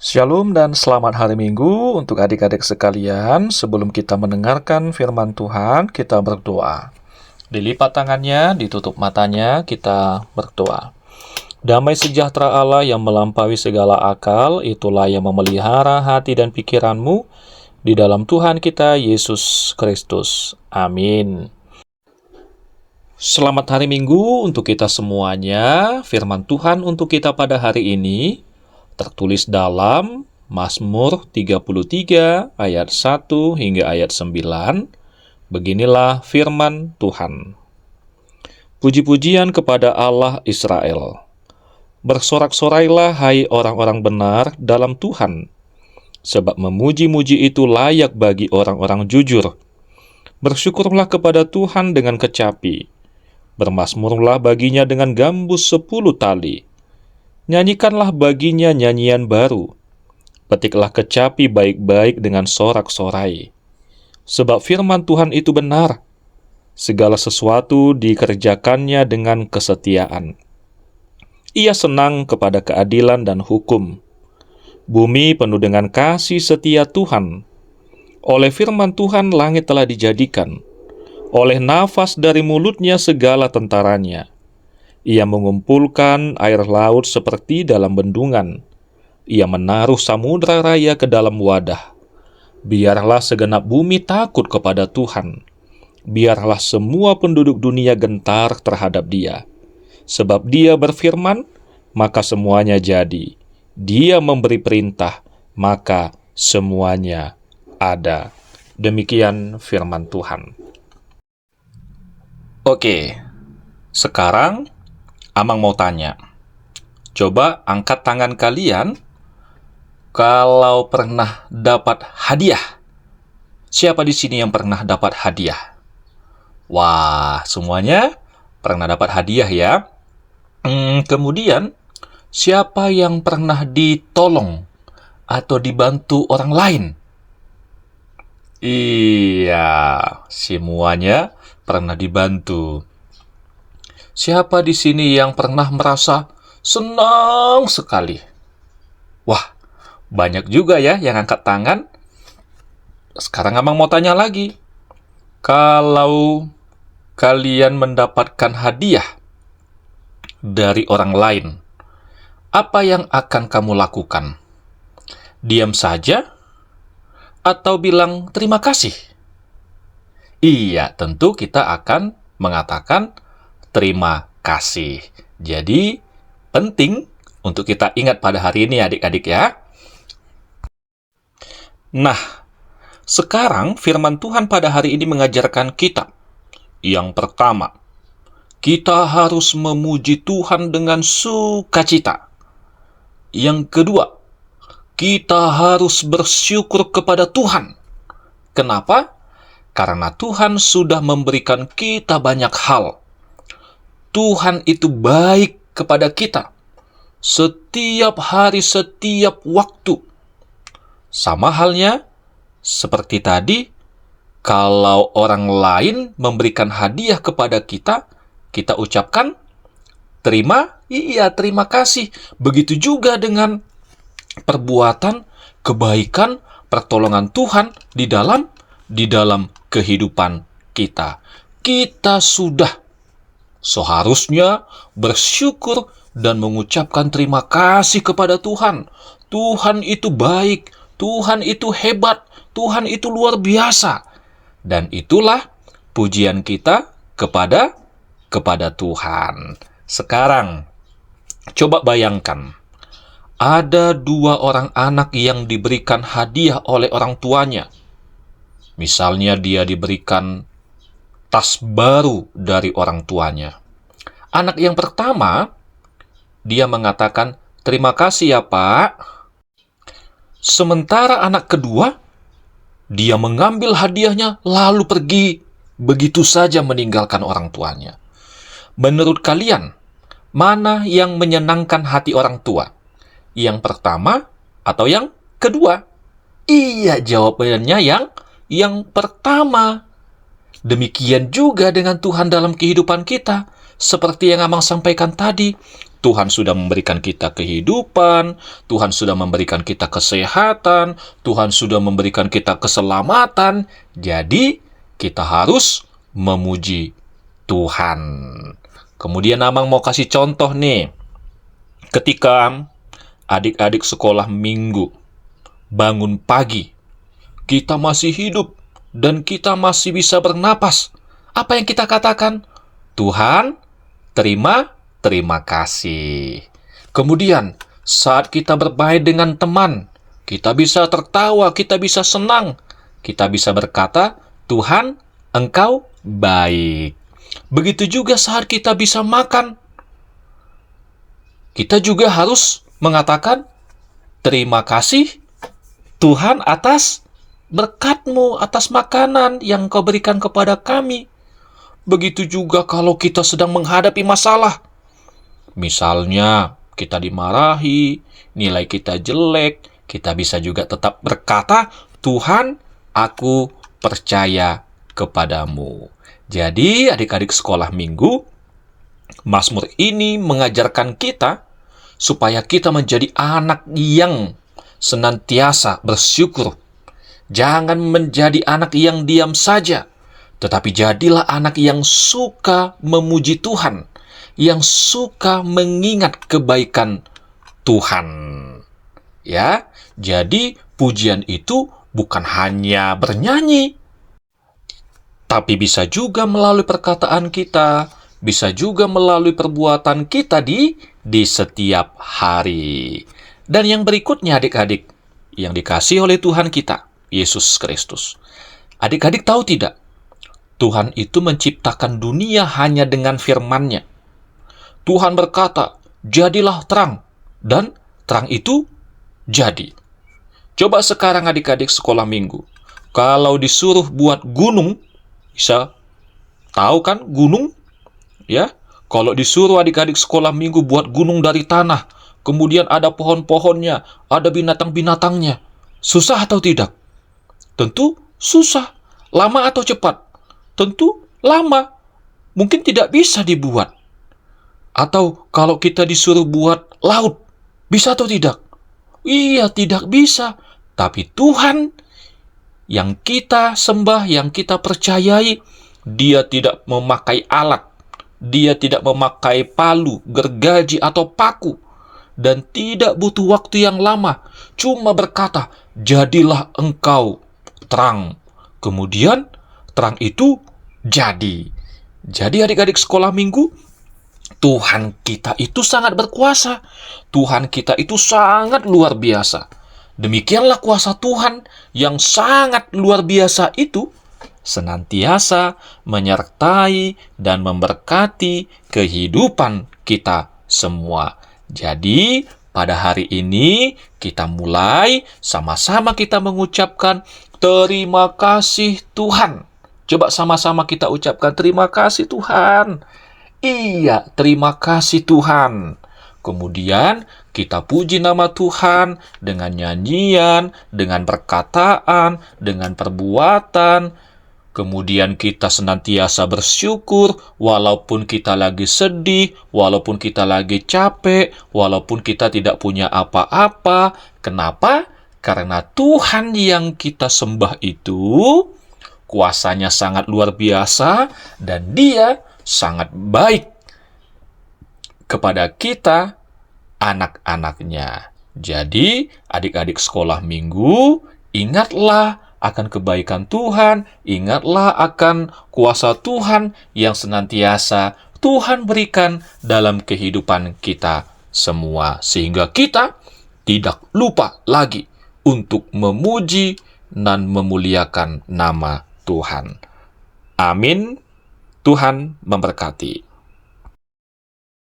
Shalom dan selamat hari Minggu untuk adik-adik sekalian. Sebelum kita mendengarkan firman Tuhan, kita berdoa. Dilipat tangannya, ditutup matanya, kita berdoa. Damai sejahtera Allah yang melampaui segala akal, itulah yang memelihara hati dan pikiranmu di dalam Tuhan kita Yesus Kristus. Amin. Selamat hari Minggu untuk kita semuanya. Firman Tuhan untuk kita pada hari ini tertulis dalam Mazmur 33 ayat 1 hingga ayat 9. Beginilah firman Tuhan. Puji-pujian kepada Allah Israel. Bersorak-sorailah hai orang-orang benar dalam Tuhan, sebab memuji-muji itu layak bagi orang-orang jujur. Bersyukurlah kepada Tuhan dengan kecapi, bermazmurlah baginya dengan gambus 10 tali. Nyanyikanlah baginya nyanyian baru. Petiklah kecapi baik-baik dengan sorak-sorai. Sebab firman Tuhan itu benar. Segala sesuatu dikerjakannya dengan kesetiaan. Ia senang kepada keadilan dan hukum. Bumi penuh dengan kasih setia Tuhan. Oleh firman Tuhan langit telah dijadikan. Oleh nafas dari mulutnya segala tentaranya. Ia mengumpulkan air laut seperti dalam bendungan. Ia menaruh samudra raya ke dalam wadah. Biarlah segenap bumi takut kepada Tuhan. Biarlah semua penduduk dunia gentar terhadap Dia. Sebab Dia berfirman, maka semuanya jadi. Dia memberi perintah, maka semuanya ada. Demikian firman Tuhan. Oke, sekarang Amang mau tanya, coba angkat tangan kalian kalau pernah dapat hadiah. Siapa di sini yang pernah dapat hadiah? Wah, semuanya pernah dapat hadiah ya. Kemudian, siapa yang pernah ditolong atau dibantu orang lain? Iya, semuanya pernah dibantu. Siapa di sini yang pernah merasa senang sekali? Wah, banyak juga ya yang angkat tangan. Sekarang Amang mau tanya lagi. Kalau kalian mendapatkan hadiah dari orang lain, apa yang akan kamu lakukan? Diam saja? Atau bilang terima kasih? Iya, tentu kita akan mengatakan terima kasih. Jadi, penting untuk kita ingat pada hari ini adik-adik ya. Nah, sekarang firman Tuhan pada hari ini mengajarkan kita. Yang pertama, kita harus memuji Tuhan dengan sukacita. Yang kedua, kita harus bersyukur kepada Tuhan. Kenapa? Karena Tuhan sudah memberikan kita banyak hal. Tuhan itu baik kepada kita setiap hari, setiap waktu. Sama halnya seperti tadi, kalau orang lain memberikan hadiah kepada kita, kita ucapkan terima kasih. Begitu juga dengan perbuatan kebaikan, pertolongan Tuhan di dalam kehidupan kita. Kita sudah seharusnya bersyukur dan mengucapkan terima kasih kepada Tuhan. Tuhan itu baik, Tuhan itu hebat, Tuhan itu luar biasa. Dan itulah pujian kita kepada Tuhan. Sekarang, coba bayangkan, ada 2 orang anak yang diberikan hadiah oleh orang tuanya. Misalnya dia diberikan tas baru dari orang tuanya. Anak yang pertama, dia mengatakan, terima kasih ya Pak. Sementara anak kedua, dia mengambil hadiahnya lalu pergi begitu saja meninggalkan orang tuanya. Menurut kalian, mana yang menyenangkan hati orang tua? Yang pertama atau yang kedua? Iya, jawabannya yang pertama. Demikian juga dengan Tuhan dalam kehidupan kita. Seperti yang Amang sampaikan tadi, Tuhan sudah memberikan kita kehidupan, Tuhan sudah memberikan kita kesehatan, Tuhan sudah memberikan kita keselamatan. Jadi, kita harus memuji Tuhan. Kemudian Amang mau kasih contoh nih. Ketika adik-adik sekolah minggu bangun pagi, kita masih hidup dan kita masih bisa bernapas. Apa yang kita katakan? Tuhan, terima kasih. Kemudian, saat kita bermain dengan teman, kita bisa tertawa, kita bisa senang. Kita bisa berkata, Tuhan, Engkau baik. Begitu juga saat kita bisa makan. Kita juga harus mengatakan, terima kasih Tuhan atas berkat-Mu, atas makanan yang Kau berikan kepada kami. Begitu juga kalau kita sedang menghadapi masalah. Misalnya, kita dimarahi, nilai kita jelek, kita bisa juga tetap berkata, Tuhan, aku percaya kepadamu. Jadi, adik-adik sekolah minggu, Mazmur ini mengajarkan kita supaya kita menjadi anak yang senantiasa bersyukur. Jangan menjadi anak yang diam saja, tetapi jadilah anak yang suka memuji Tuhan, yang suka mengingat kebaikan Tuhan. Ya, jadi pujian itu bukan hanya bernyanyi, tapi bisa juga melalui perkataan kita, bisa juga melalui perbuatan kita di setiap hari. Dan yang berikutnya adik-adik, yang dikasihi oleh Tuhan kita, Yesus Kristus. Adik-adik tahu tidak? Tuhan itu menciptakan dunia hanya dengan firman-Nya. Tuhan berkata, jadilah terang, dan terang itu jadi. Coba sekarang adik-adik sekolah minggu, kalau disuruh buat gunung, bisa tahu kan gunung? Ya, kalau disuruh adik-adik sekolah minggu buat gunung dari tanah, kemudian ada pohon-pohonnya, ada binatang-binatangnya, susah atau tidak? Tentu susah. Lama atau cepat? Tentu lama. Mungkin tidak bisa dibuat. Atau kalau kita disuruh buat laut, bisa atau tidak? Iya, tidak bisa. Tapi Tuhan yang kita sembah, yang kita percayai, Dia tidak memakai alat. Dia tidak memakai palu, gergaji, atau paku. Dan tidak butuh waktu yang lama. Cuma berkata, jadilah engkau terang. Kemudian, terang itu jadi. Jadi adik-adik sekolah minggu, Tuhan kita itu sangat berkuasa. Tuhan kita itu sangat luar biasa. Demikianlah kuasa Tuhan yang sangat luar biasa itu senantiasa menyertai dan memberkati kehidupan kita semua. Jadi, pada hari ini kita mulai sama-sama kita mengucapkan terima kasih Tuhan. Coba sama-sama kita ucapkan terima kasih Tuhan. Iya, terima kasih Tuhan. Kemudian kita puji nama Tuhan dengan nyanyian, dengan perkataan, dengan perbuatan. Kemudian kita senantiasa bersyukur walaupun kita lagi sedih, walaupun kita lagi capek, walaupun kita tidak punya apa-apa. Kenapa? Karena Tuhan yang kita sembah itu kuasanya sangat luar biasa dan Dia sangat baik kepada kita, anak-anaknya. Jadi, adik-adik sekolah minggu, ingatlah akan kebaikan Tuhan, ingatlah akan kuasa Tuhan yang senantiasa Tuhan berikan dalam kehidupan kita semua. Sehingga kita tidak lupa lagi untuk memuji dan memuliakan nama Tuhan. Amin. Tuhan memberkati.